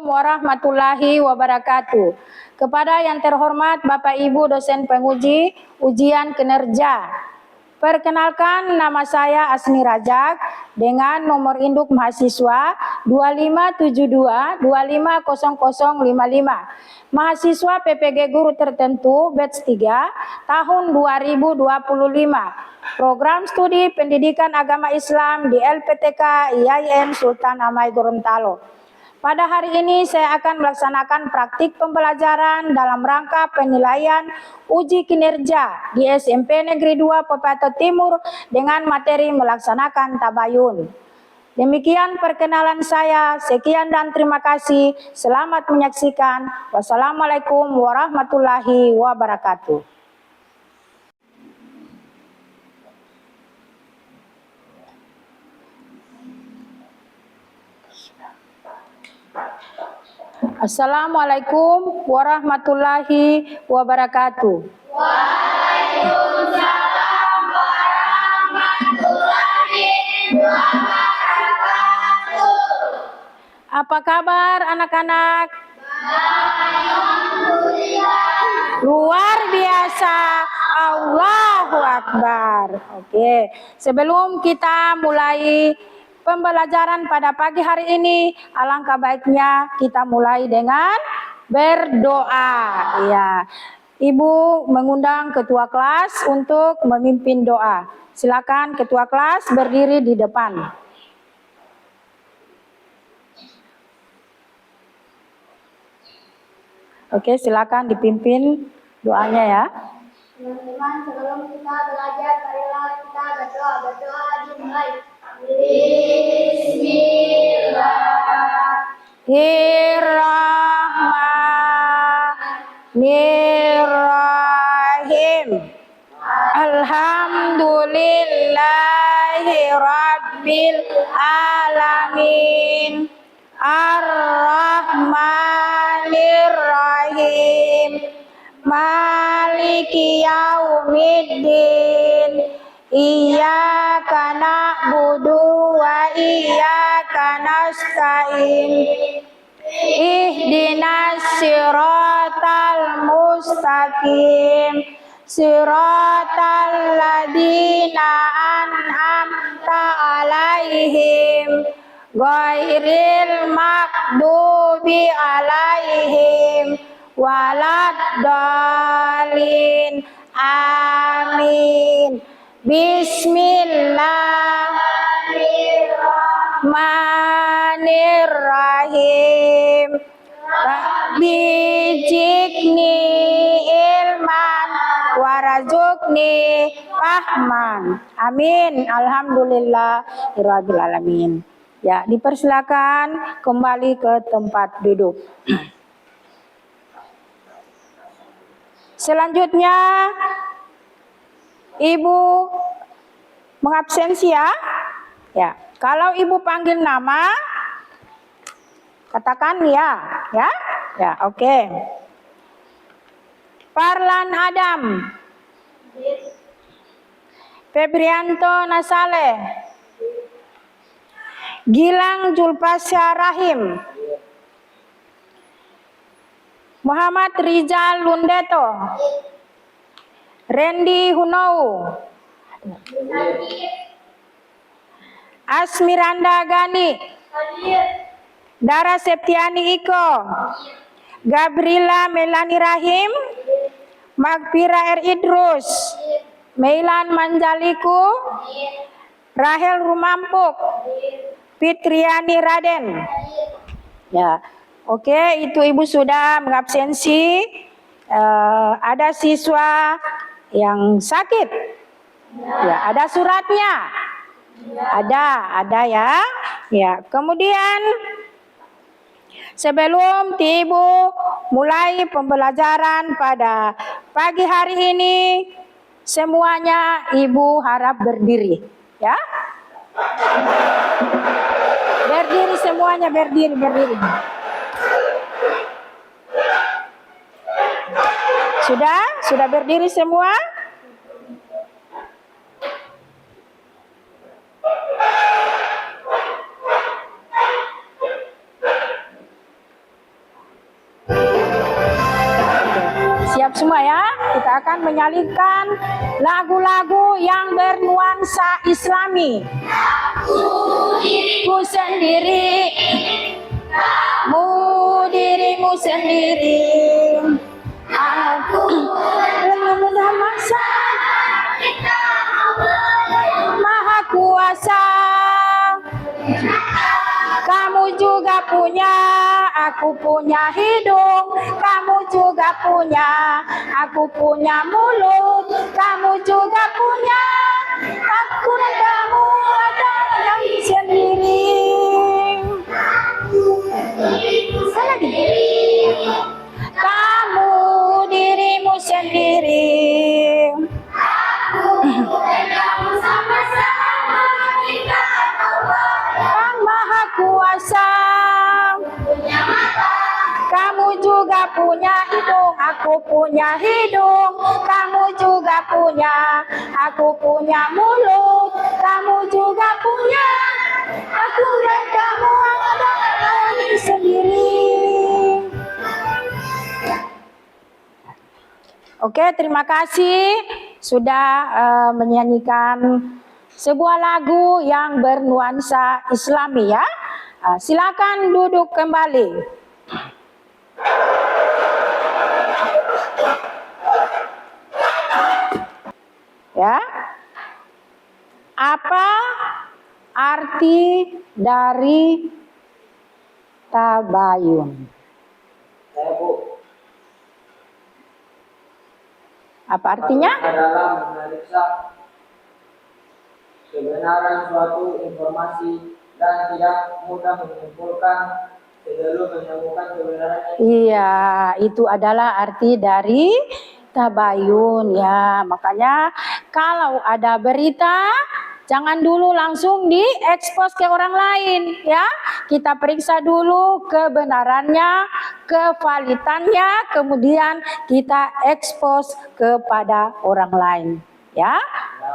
Warahmatullahi wabarakatuh. Kepada yang terhormat Bapak Ibu dosen penguji ujian kinerja. Perkenalkan, nama saya Asni Rajak dengan nomor induk mahasiswa 2572250055. Mahasiswa PPG Guru Tertentu batch 3 tahun 2025. Program Studi Pendidikan Agama Islam di LPTK IAIN Sultan Amai Gorontalo. Pada hari ini saya akan melaksanakan praktik pembelajaran dalam rangka penilaian uji kinerja di SMP Negeri 2 Pepatah Timur dengan materi melaksanakan tabayun. Demikian perkenalan saya. Sekian dan terima kasih. Selamat menyaksikan. Wassalamualaikum warahmatullahi wabarakatuh. Assalamualaikum warahmatullahi wabarakatuh. Waalaikumsalam warahmatullahi wabarakatuh. Apa kabar anak-anak? Alhamdulillah. Luar biasa. Allahu Akbar. Oke, sebelum kita mulai pembelajaran pada pagi hari ini, alangkah baiknya kita mulai dengan berdoa. Ya, Ibu mengundang ketua kelas untuk memimpin doa. Silakan ketua kelas berdiri di depan. Oke, silakan dipimpin doanya ya. Teman-teman, sebelum kita belajar, marilah kita berdoa dimulai. Bismillahirrahmanirrahim. Alhamdulillahi rabbil alamin. Ar-Rahmanir-Rahim. Maliki yaumiddin. Iyyaka na'budu wa iyyaka nasta'in. Ihdinas siratal mustaqim. Siratal ladzina an'amta 'alaihim ghairil maghdubi 'alaihim waladdallin. Amin. Bismillahirrahmanirrahim. Rabbi jikni ilman warzuqni fahman. Amin. Alhamdulillahirabbil alamin. Ya, dipersilakan kembali ke tempat duduk. Selanjutnya Ibu mengabsensi ya. Ya, kalau Ibu panggil nama katakan ya, ya. Ya, oke. Parlan Adam. Febrianto Nasale. Gilang Julpasya Rahim. Muhammad Rizal Lundeto. Randy Hunou. Asmiranda Gani. Dara Septiani Iko. Gabriela Melani Rahim. Magpira R. Idrus. Meilan Manjaliku. Rahel Rumampuk. Fitriani Raden. Ya, oke, itu Ibu sudah mengabsensi. Ada siswa yang sakit. Ya, ada suratnya. Ada ya. Ya, kemudian sebelum Ibu mulai pembelajaran pada pagi hari ini, semuanya Ibu harap berdiri, ya. Berdiri semuanya, berdiri. Sudah berdiri semua? siap semua ya. Kita akan menyanyikan lagu-lagu yang bernuansa Islami. Ku sendiri, kamu dirimu sendiri. Aku dalam masa Maha Kuasa. Kamu juga punya, aku punya hidung. Kamu juga punya, aku punya mulut. Kamu juga punya, aku dan kamu ada yang sendiri. Lagi. Kamu dirimu sendiri. Yang Maha Kuasa. Kamu juga punya hidung, aku punya hidung. Kamu juga punya, aku punya mulut. Kamu juga punya, aku dan kamu ada sendiri. Oke, terima kasih sudah menyanyikan sebuah lagu yang bernuansa Islami ya. Silakan duduk kembali. Ya. Apa arti dari tabayun? Apa artinya? Adalah memeriksa kebenaran suatu informasi dan tidak mudah menyimpulkan sebelum menemukan kebenarannya. Iya, itu adalah arti dari tabayun ya. Makanya kalau ada berita jangan dulu langsung diekspos ke orang lain ya. Kita periksa dulu kebenarannya, kevalitannya, kemudian kita ekspos kepada orang lain ya.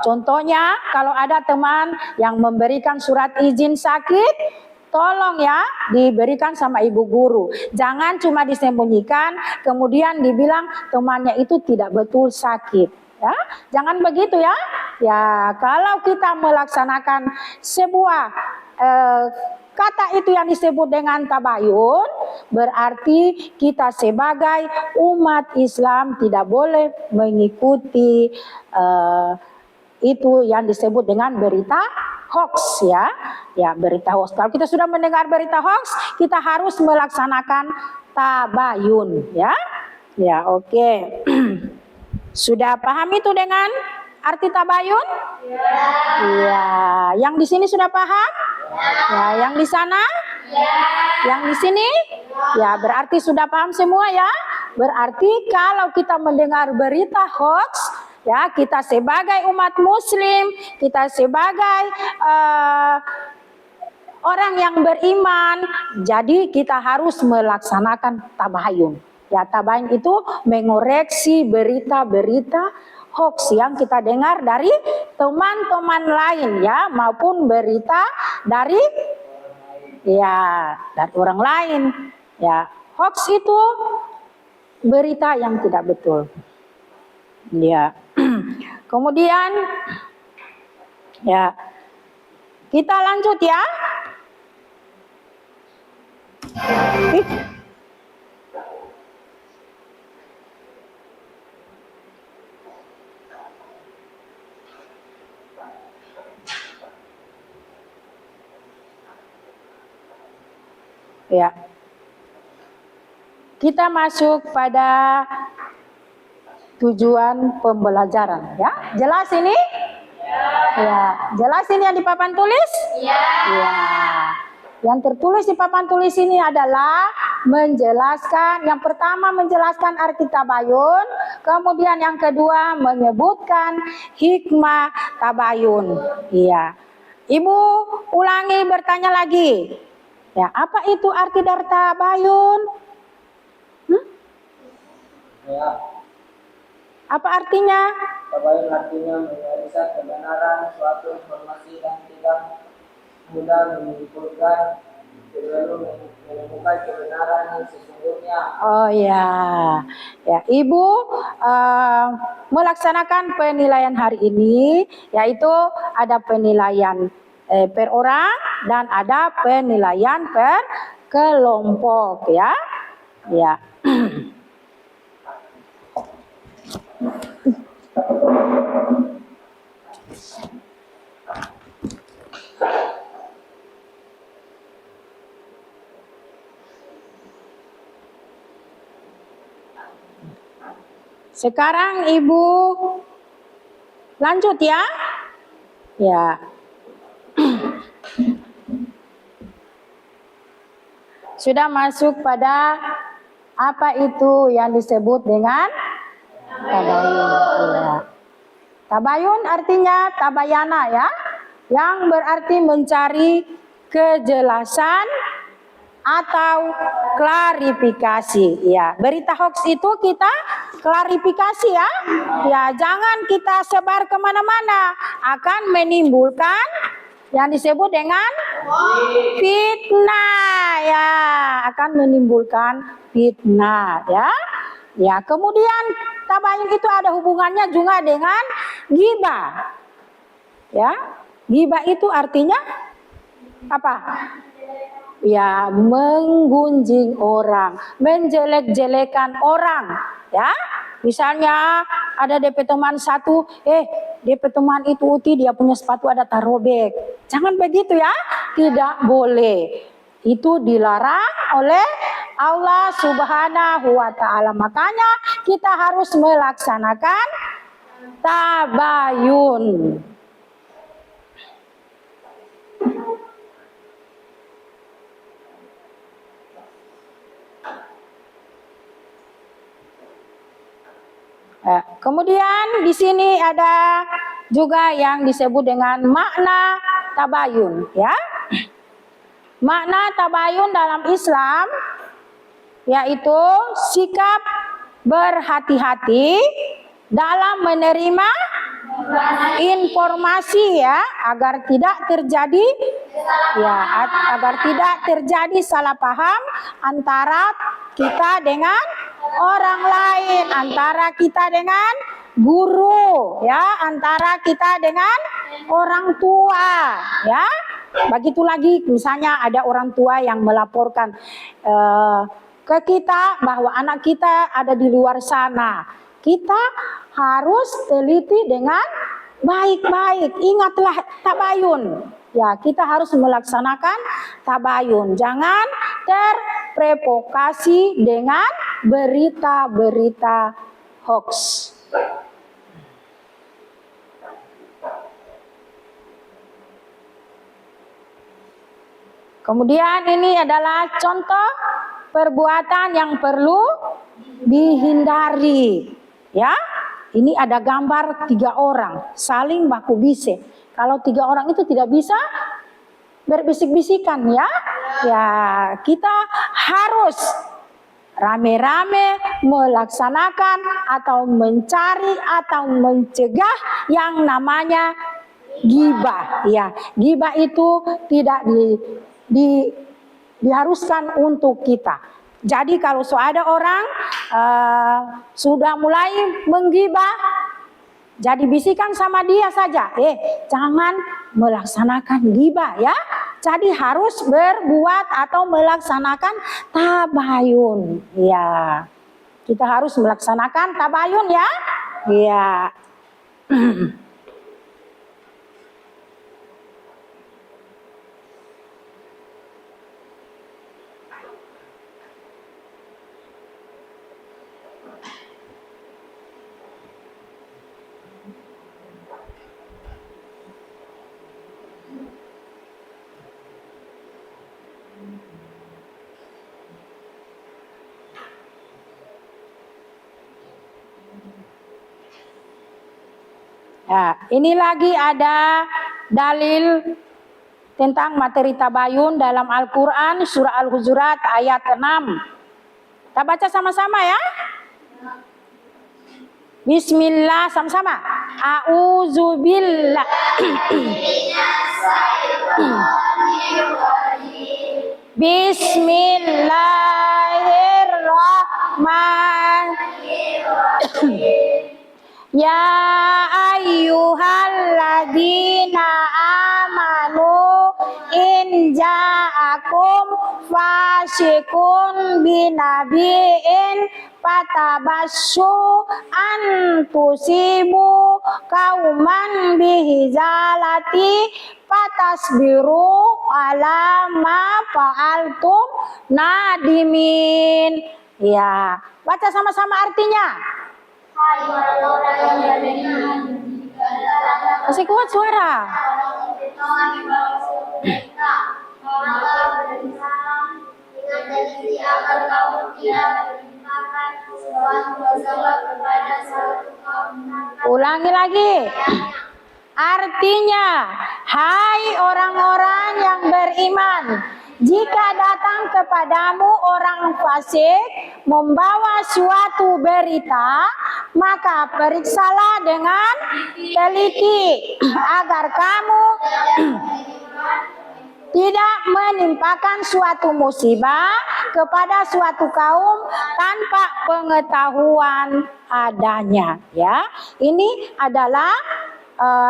Contohnya kalau ada teman yang memberikan surat izin sakit, tolong ya diberikan sama ibu guru. Jangan cuma disembunyikan kemudian dibilang temannya itu tidak betul sakit. Ya, jangan begitu ya. Ya, kalau kita melaksanakan sebuah kata itu yang disebut dengan tabayun, berarti kita sebagai umat Islam tidak boleh mengikuti itu yang disebut dengan berita hoax ya. Ya, berita hoax. Kalau kita sudah mendengar berita hoax, kita harus melaksanakan tabayun ya. Ya, oke. Sudah paham itu dengan arti tabayun? Iya. Yang di sini sudah paham? Ya, yang di sana? Yang di sini? Ya, berarti sudah paham semua ya. Berarti kalau kita mendengar berita hoax, ya, kita sebagai umat muslim, kita sebagai orang yang beriman, jadi kita harus melaksanakan tabayun. Ya, tabayun itu mengoreksi berita-berita hoax yang kita dengar dari teman-teman lain ya, maupun berita dari dari orang lain. Ya, hoax itu berita yang tidak betul. Ya. Kemudian ya, kita lanjut ya. Ya. Kita masuk pada tujuan pembelajaran ya. Jelas ini? Ya, jelas ini yang di papan tulis? Ya. Yang tertulis di papan tulis ini adalah menjelaskan, yang pertama menjelaskan arti tabayun, kemudian yang kedua menyebutkan hikmah tabayun. Iya. Ibu ulangi bertanya lagi. Ya, apa itu arti dari tabayun? Ya. Apa artinya? Tabayun artinya memeriksa kebenaran suatu informasi dan tidak mudah menyimpulkan selalu menemukan kebenaran yang sesungguhnya. Oh ya, ya Ibu melaksanakan penilaian hari ini, yaitu ada penilaian per orang dan ada penilaian per kelompok ya, ya. Sekarang Ibu lanjut ya. Ya. Sudah masuk pada apa itu yang disebut dengan tabayun. Ya. Tabayun artinya tabayana ya, yang berarti mencari kejelasan atau klarifikasi. Ya, berita hoax itu kita klarifikasi ya. Ya, jangan kita sebar kemana-mana, akan menimbulkan yang disebut dengan fitnah ya, akan menimbulkan fitnah ya. Ya, kemudian tabayun itu ada hubungannya juga dengan ghibah. Ya, ghibah itu artinya apa? Ya, menggunjing orang, menjelek-jelekan orang, ya. Misalnya ada DP teman satu, DP teman itu Uti dia punya sepatu ada tarobek. Jangan begitu ya, tidak boleh. Itu dilarang oleh Allah Subhanahu wa taala. Makanya kita harus melaksanakan tabayun. Kemudian di sini ada juga yang disebut dengan makna tabayun ya. Makna tabayun dalam Islam yaitu sikap berhati-hati dalam menerima informasi ya, agar tidak terjadi agar tidak terjadi salah paham antara kita dengan orang lain, antara kita dengan guru ya, antara kita dengan orang tua ya. Begitu lagi misalnya ada orang tua yang melaporkan ke kita bahwa anak kita ada di luar sana. Kita harus teliti dengan baik-baik. Ingatlah tabayun. Ya, kita harus melaksanakan tabayun. Jangan terprovokasi dengan berita-berita hoax. Kemudian ini adalah contoh perbuatan yang perlu dihindari. Ya, ini ada gambar 3 orang saling baku bisik. Kalau 3 orang itu tidak bisa berbisik-bisikan ya. Ya, kita harus rame-rame melaksanakan atau mencari atau mencegah yang namanya ghibah. Ya, ghibah itu tidak diharuskan untuk kita. Jadi kalau ada orang sudah mulai menggibah, jadi bisikan sama dia saja, jangan melaksanakan ghibah ya. Jadi harus berbuat atau melaksanakan tabayun. Ya, kita harus melaksanakan tabayun ya. Ya. Ya, ini lagi ada dalil tentang materi tabayun dalam Al-Quran surah Al-Hujurat ayat 6. Kita baca sama-sama ya. Bismillah, sama-sama. A'udzubillah Bismillahirrahmanirrahim. Ya ayyuhalladzina amanu in ja'akum fasiqun binabiin fatabassu an tusibu kauman bihizalati fatasbiru ala ma fa'altum nadimin. Ya, baca sama-sama artinya. Hai orang-orang yang beriman, Masih kuat suara. maka berusaha dengan teliti agar kamu tidak menimpakan suatu dosa kepada suatu kaum. Ulangi lagi. Artinya, hai orang-orang yang beriman, jika datang kepadamu orang fasik membawa suatu berita, maka periksalah dengan teliti agar kamu tidak menimpakan suatu musibah kepada suatu kaum tanpa pengetahuan adanya. Ya, ini adalah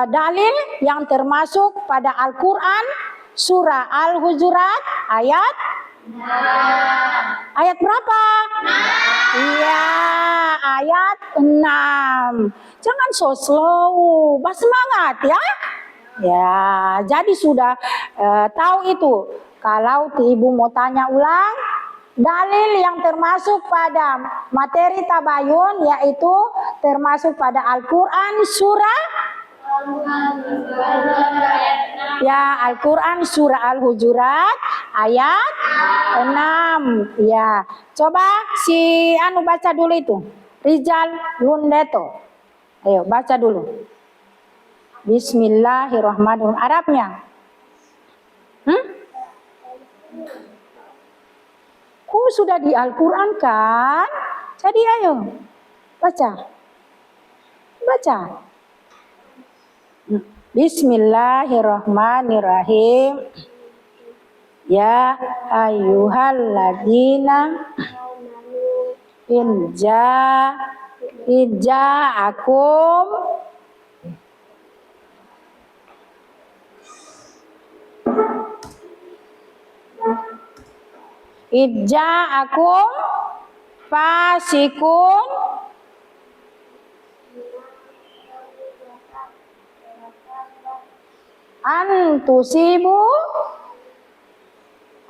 dalil yang termasuk pada Al-Quran surah Al-Hujurat ayat ayat berapa? Iya, ayat 6. Jangan so slow, bersemangat ya. Ya, jadi sudah tahu itu. Kalau ibu mau tanya ulang, dalil yang termasuk pada materi tabayun yaitu termasuk pada Al-Quran surah Al-Quran surah Al-Hujurat ayat 6. Ya, coba si Anu baca dulu itu. Rizal Lundeto. Ayo baca dulu. Bismillahirrahmanirrahim. Arabnya. Sudah di Al-Quran kan? Jadi ayo baca. Baca. Bismillahirrahmanirrahim. Ya ayyuhalladzina inja'akum fasikun antusibu,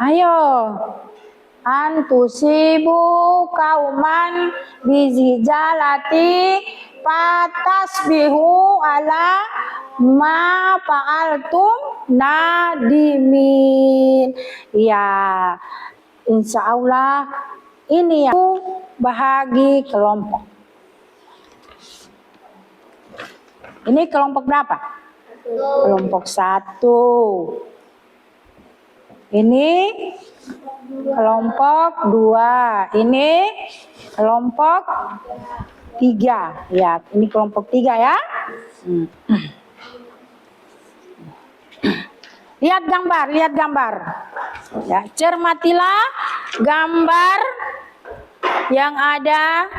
ayo antusibu kauman bizijalati patasbihu ala ma fa'altum nadimin. Ya, insya Allah ini yang bahagi kelompok. Ini kelompok berapa? Kelompok 1. Ini kelompok 2. Ini kelompok 3. Ya, ini kelompok 3 ya. Lihat gambar. Ya, cermatilah gambar yang ada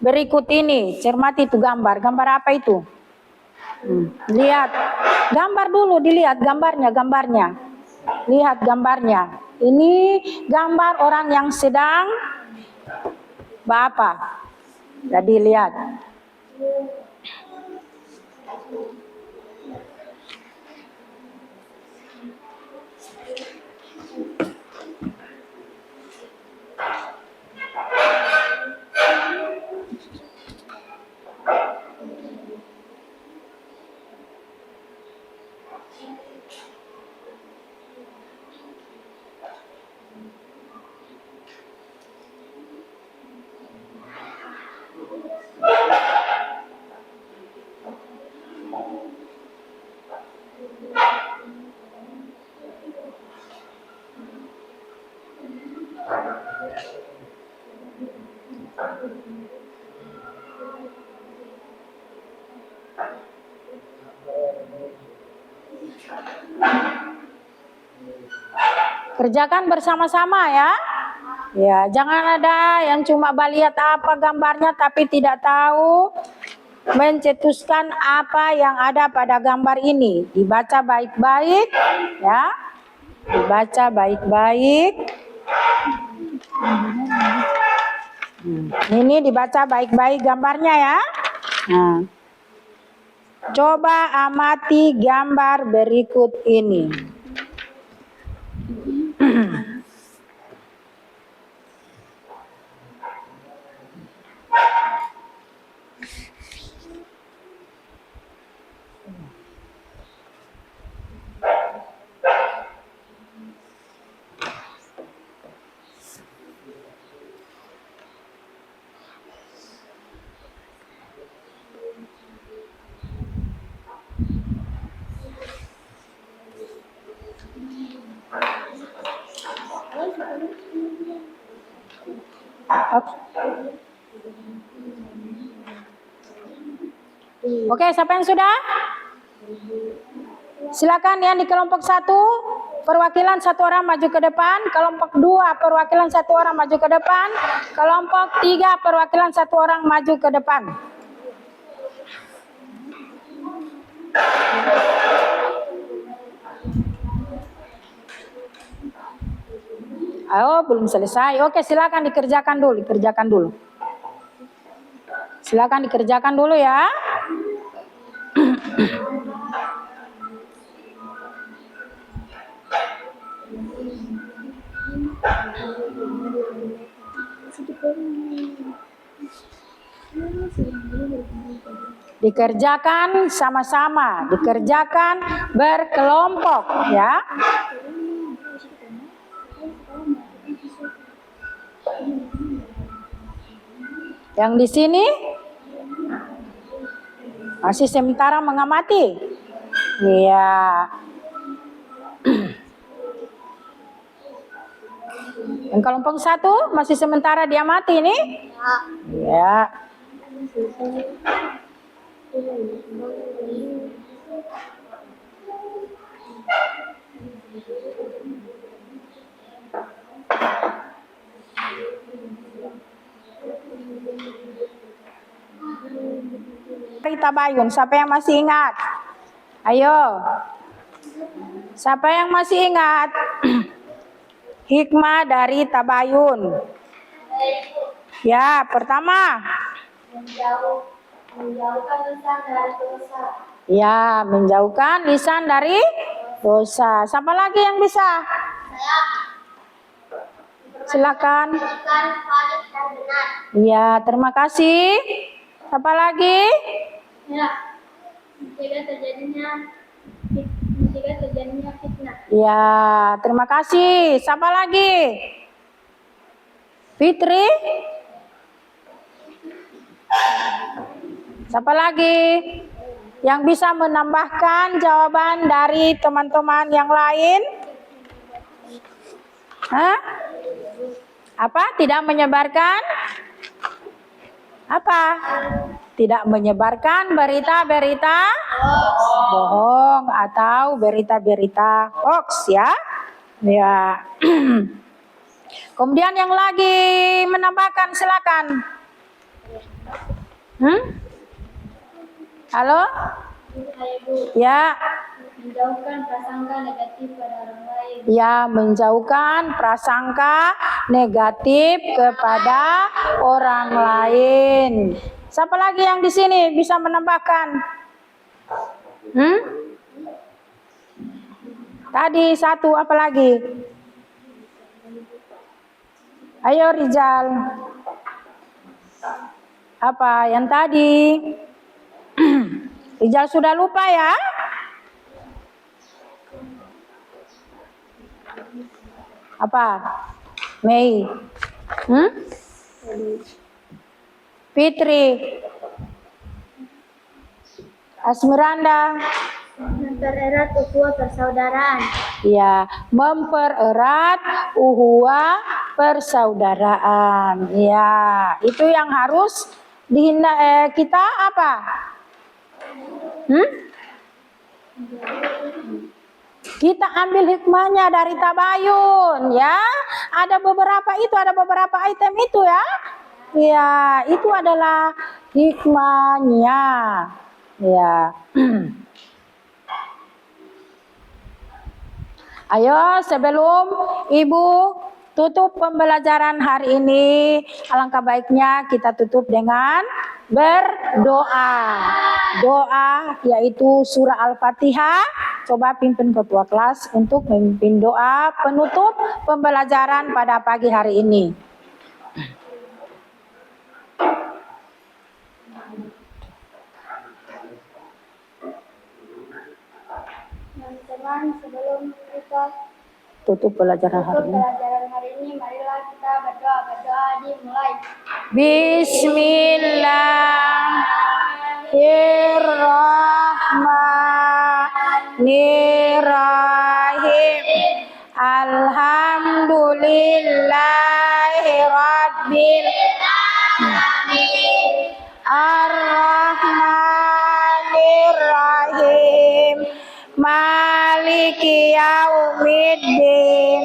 berikut ini. Cermati itu gambar. Gambar apa itu? Lihat gambar dulu, dilihat gambarnya. Lihat gambarnya. Ini gambar orang yang sedang apa? Jadi lihat. Kerjakan bersama-sama ya. Ya, jangan ada yang cuma lihat apa gambarnya tapi tidak tahu mencetuskan apa yang ada pada gambar ini. Dibaca baik-baik ya. Dibaca baik-baik. Ini dibaca baik-baik gambarnya ya. Nah, coba amati gambar berikut ini. Oke, siapa yang sudah? Silakan yang di kelompok 1 perwakilan 1 orang maju ke depan, kelompok 2 perwakilan 1 orang maju ke depan, kelompok 3 perwakilan 1 orang maju ke depan. Oh, belum selesai. Oke, silakan dikerjakan dulu, Silakan dikerjakan dulu ya. Dikerjakan sama-sama, dikerjakan berkelompok ya. Yang di sini masih sementara mengamati. Iya. Yang kelompok 1 masih sementara diamati ini? Ya. Tabayun, siapa yang masih ingat? Ayo. Siapa yang masih ingat? Hikmah dari tabayun. Ya, pertama. Menjauhkan lisan dari dosa. Ya, menjauhkan lisan dari dosa. Siapa lagi yang bisa? Saya. Silakan. Bukan valid dan benar. Ya, terima kasih. Siapa lagi? Ya. Mencegah terjadinya fitnah. Ya, terima kasih. Siapa lagi? Fitri? Siapa lagi yang bisa menambahkan jawaban dari teman-teman yang lain? Hah? Apa? Tidak menyebarkan? Apa? Tidak menyebarkan berita-berita bohong atau berita-berita hoax ya. Ya. Kemudian yang lagi menambahkan silakan. Halo? Ya. Menjauhkan prasangka negatif pada orang lain. Ya, menjauhkan prasangka negatif kepada orang lain. Siapa lagi yang di sini bisa menambahkan? Tadi 1, apa lagi? Ayo Rizal. Apa yang tadi? Rizal sudah lupa ya? Apa? Mei. Fitri. Asmiranda. Mempererat ukhuwah persaudaraan. Ya, mempererat ukhuwah persaudaraan. Ya, itu yang harus kita apa? Kita ambil hikmahnya dari tabayun ya. Ada beberapa item itu ya. Ya, itu adalah hikmahnya. Ya. Ayo sebelum Ibu tutup pembelajaran hari ini, alangkah baiknya kita tutup dengan berdoa. Doa yaitu surah Al-Fatihah. Coba pimpin ketua kelas untuk memimpin doa penutup pembelajaran pada pagi hari ini. Teman-teman, sebelum kita Tutup pembelajaran hari ini. pelajaran hari ini, marilah kita berdoa dimulai. Bismillahirrahmanirrahim. Alhamdulillahirabbil alamin. Ar-Rahmanir-Rahim. Maliki yaumiddin.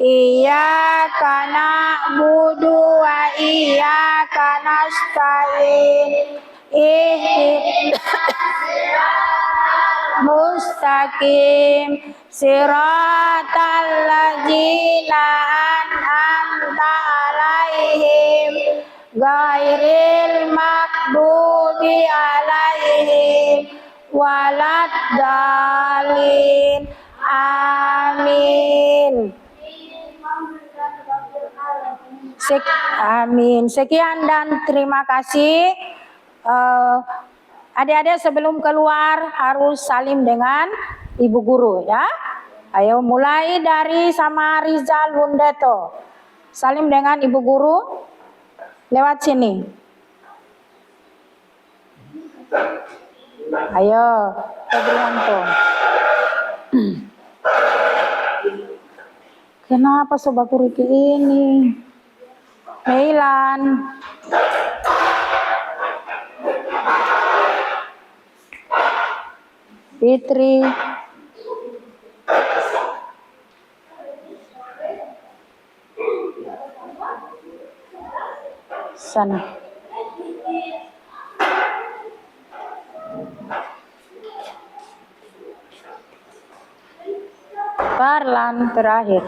Iyyaka na'budu wa iyyaka nasta'in. Mustaqim siratal ladzina an'amta 'alaihim ghairil maghdubi 'alaihim waladdallin. Amin. Amin. Sekian dan terima kasih. Adik-adik sebelum keluar harus salim dengan ibu guru ya. Ayo mulai dari sama Rizal Lundeto. Salim dengan ibu guru lewat sini. Ayo Febrianto. Kenapa sobat kuriki ini? Meilan. Fitri. Sana. Parlan terakhir.